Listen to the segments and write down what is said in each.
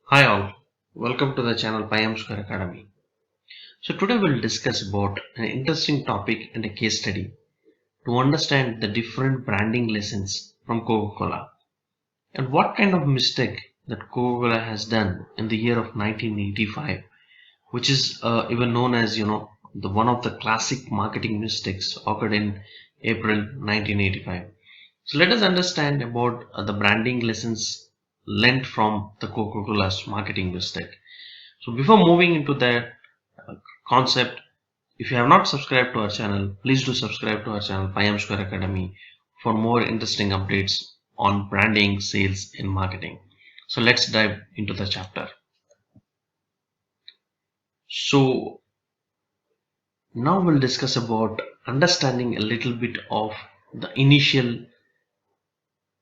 Hi all, welcome to the channel Pi-MSquare Academy. So today we'll discuss about an interesting topic and a case study to understand the different branding lessons from Coca-Cola and what kind of mistake that Coca-Cola has done in the year of 1985, which is even known as the one of the classic marketing mistakes occurred in April 1985. So let us understand about the branding lessons learned from the Coca-Cola's marketing mistake. So before moving into the concept, if you have not subscribed to our channel, please do subscribe to our channel Pi-MSquare Academy for more interesting updates on branding, sales and marketing. So let's dive into the chapter. So now we'll discuss about understanding a little bit of the initial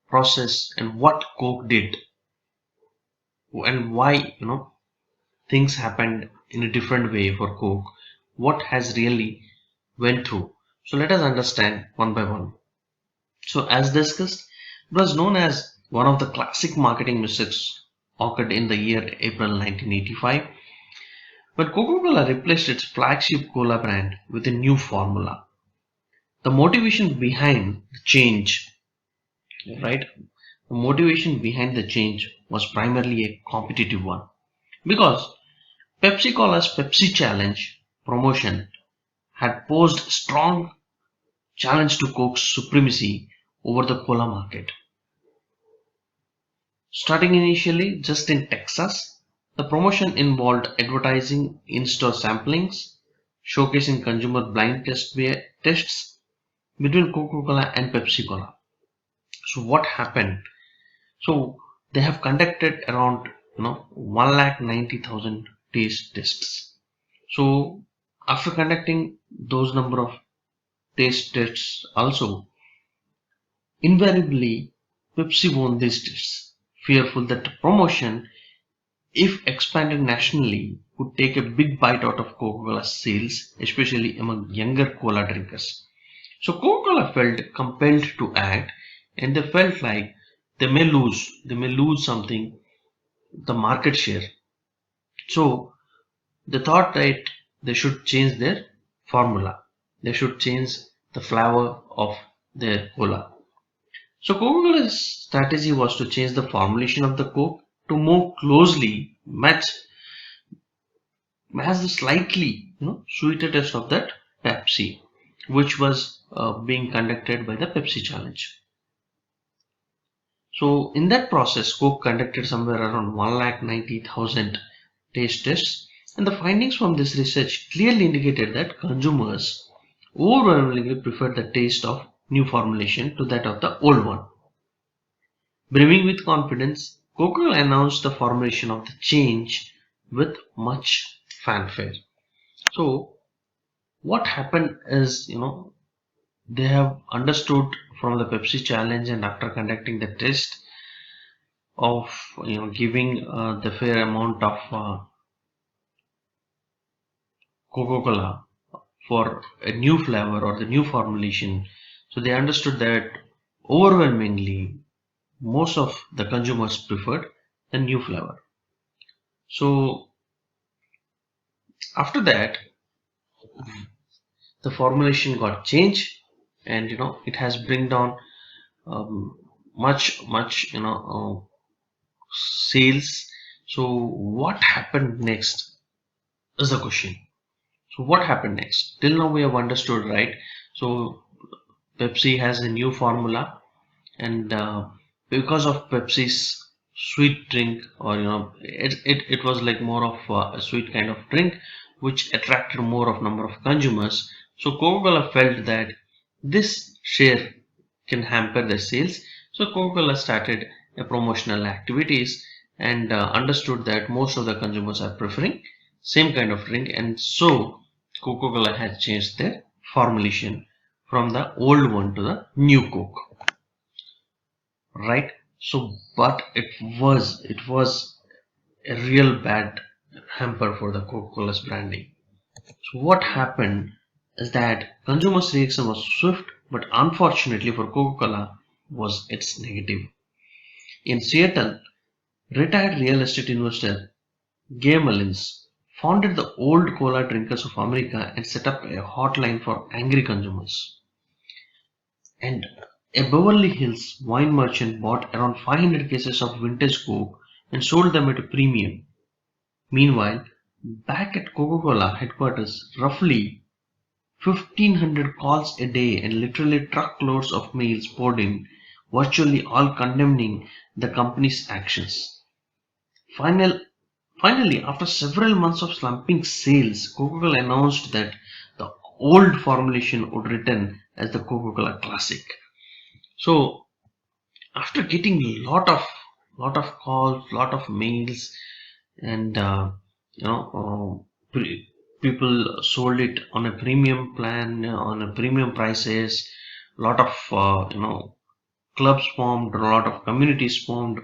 process and what Coke did and why things happened in a different way for Coke, what has really went through. So let us understand one by one. So as discussed, it was known as one of the classic marketing mistakes occurred in the year April 1985 when Coca-Cola replaced its flagship cola brand with a new formula. The motivation behind the change, right? The motivation behind the change was primarily a competitive one because Pepsi-Cola's Pepsi-Challenge promotion had posed strong challenge to Coke's supremacy over the cola market. Starting initially just in Texas, the promotion involved advertising in-store samplings, showcasing consumer blind tests between Coca-Cola and Pepsi-Cola. So what happened? So they have conducted around 1,90,000 taste tests. So after conducting those number of taste tests also, invariably Pepsi won these tests, fearful that the promotion, if expanded nationally, would take a big bite out of Coca-Cola's sales, especially among younger cola drinkers. So Coca-Cola felt compelled to act, and they felt like they may lose something, the market share. So they thought that they should change their formula. They should change the flavor of their cola. So Coca-Cola's strategy was to change the formulation of the Coke to more closely match the slightly sweeter taste of that Pepsi, which was being conducted by the Pepsi-Challenge. So in that process, Coke conducted somewhere around 1,90,000 taste tests, and the findings from this research clearly indicated that consumers overwhelmingly preferred the taste of new formulation to that of the old one. Brimming with confidence, Coca-Cola announced the formulation of the change with much fanfare. So what happened is, they have understood from the Pepsi challenge, and after conducting the test of giving the fair amount of Coca-Cola for a new flavor or the new formulation, so they understood that overwhelmingly most of the consumers preferred the new flavor. So after that, the formulation got changed, and it has bring down much sales. So what happened next is the question. So what happened next? Till now we have understood, right? So Pepsi has a new formula, and because of Pepsi's sweet drink, or it was like more of a sweet kind of drink which attracted more of number of consumers. So Coca-Cola felt that this share can hamper their sales. So Coca-Cola started a promotional activities, and understood that most of the consumers are preferring same kind of drink, and so Coca-Cola has changed their formulation from the old one to the new Coke, right? So but it was a real bad hamper for the Coca-Cola's branding. So what happened is that consumers' reaction was swift, but unfortunately for Coca-Cola was its negative. In Seattle, Retired real estate investor Gay Mullins founded the Old Cola Drinkers of America and set up a hotline for angry consumers. And a Beverly Hills wine merchant bought around 500 cases of vintage Coke and sold them at a premium. Meanwhile, back at Coca-Cola headquarters, roughly 1,500 calls a day and literally truckloads of mails poured in, virtually all condemning the company's actions. Final, Finally, after several months of slumping sales, Coca-Cola announced that the old formulation would return as the Coca-Cola Classic. So, after getting lot of calls, lot of mails, and you know, people sold it on a premium plan, on a premium prices. Lot of clubs formed, a lot of communities formed.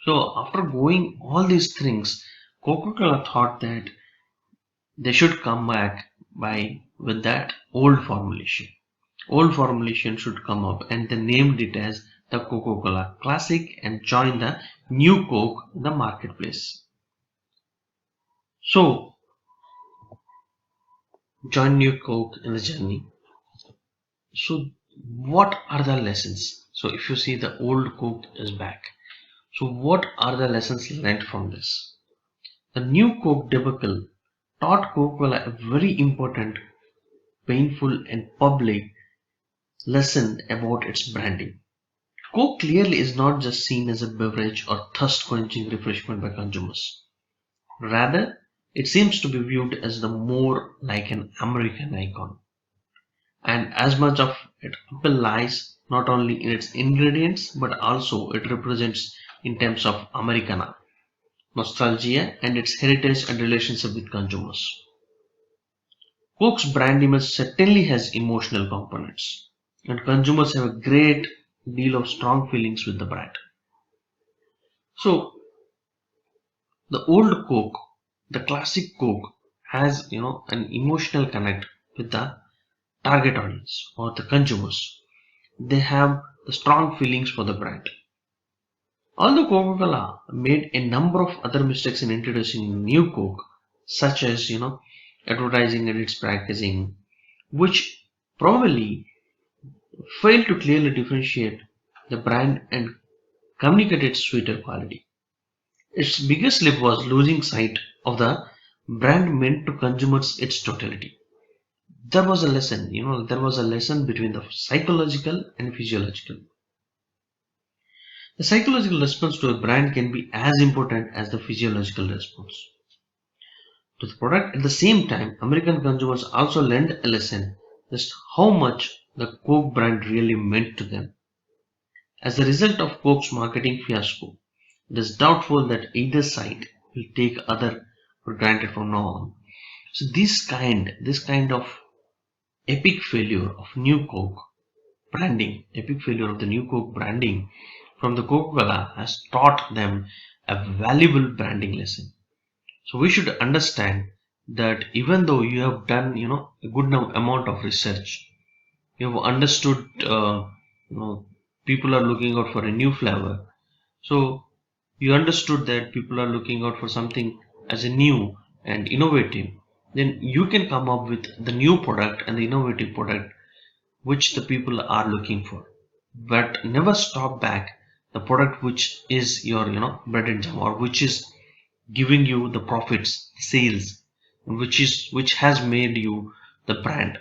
So after going all these things, Coca-Cola thought that they should come back by with that old formulation. Old formulation should come up, and they named it as the Coca-Cola Classic and joined the new Coke in the marketplace. So join new Coke in the journey. So what are the lessons? So if you see, the old Coke is back. So what are the lessons learned from this? The new Coke debacle taught Coca-Cola a very important, painful and public lesson about its branding. Coke clearly is not just seen as a beverage or thirst quenching refreshment by consumers. Rather, it seems to be viewed as the more like an American icon. And as much of its appeal lies not only in its ingredients but also it represents in terms of Americana, nostalgia, and its heritage and relationship with consumers. Coke's brand image certainly has emotional components, and consumers have a great deal of strong feelings with the brand. So the old Coke, the classic Coke, has an emotional connect with the target audience or the consumers. They have the strong feelings for the brand. Although Coca-Cola made a number of other mistakes in introducing new Coke, such as advertising and its packaging, which probably failed to clearly differentiate the brand and communicate its sweeter quality. Its biggest slip was losing sight of the brand meant to consumers its totality. There was a lesson between the psychological and physiological. The psychological response to a brand can be as important as the physiological response to the product. At the same time, American consumers also learned a lesson just how much the Coke brand really meant to them. As a result of Coke's marketing fiasco, it is doubtful that either side will take other for granted from now on. So this kind of epic failure of new Coke epic failure of the new Coke branding from the Coca-Cola has taught them a valuable branding lesson. So we should understand that even though you have done, a good amount of research, you have understood, you know, people are looking out for a new flavor. So you understood that people are looking out for something as a new and innovative. Then you can come up with the new product and the innovative product which the people are looking for. But never stop back the product which is your, bread and jam, or which is giving you the profits, sales, which has made you the brand.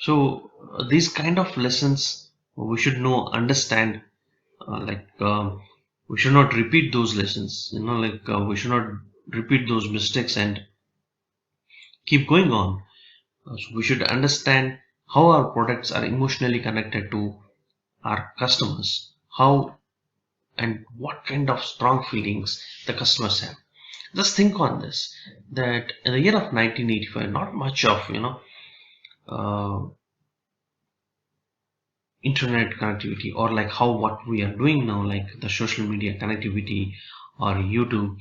So these kind of lessons we should know, understand, like we should not repeat those lessons, we should not repeat those mistakes and keep going on. So we should understand how our products are emotionally connected to our customers, how and what kind of strong feelings the customers have. Just think on this, that in the year of 1985, not much of uh, internet connectivity, or like how what we are doing now, like the social media connectivity or YouTube,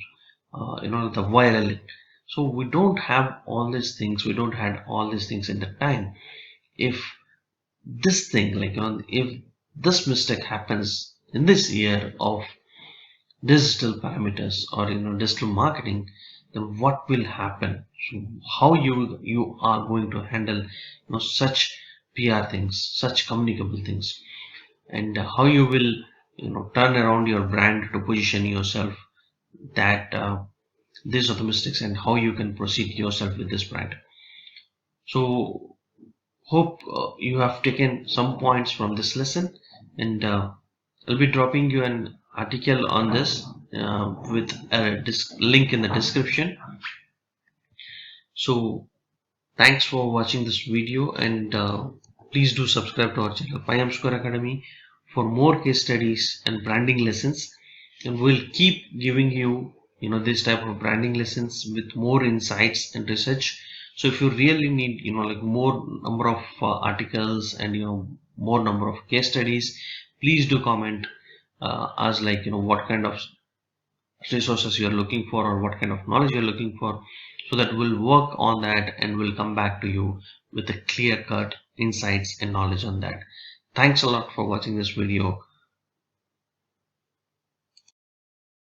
the viral. So we don't have all these things. We don't had all these things at the time. If this thing, if this mistake happens in this year of digital parameters or digital marketing, then what will happen? So how you are going to handle such PR things, such communicable things, and how you will turn around your brand to position yourself that these are the mistakes and how you can proceed yourself with this brand. So hope you have taken some points from this lesson, and I'll be dropping you an article on this with a link in the description. So thanks for watching this video, and please do subscribe to our channel Pi-MSquare Academy for more case studies and branding lessons, and we'll keep giving you this type of branding lessons with more insights and research. So if you really need like more number of articles and more number of case studies, please do comment as like what kind of resources you're looking for or what kind of knowledge you're looking for, so that we'll work on that and we'll come back to you with a clear cut insights and knowledge on that. Thanks a lot for watching this video.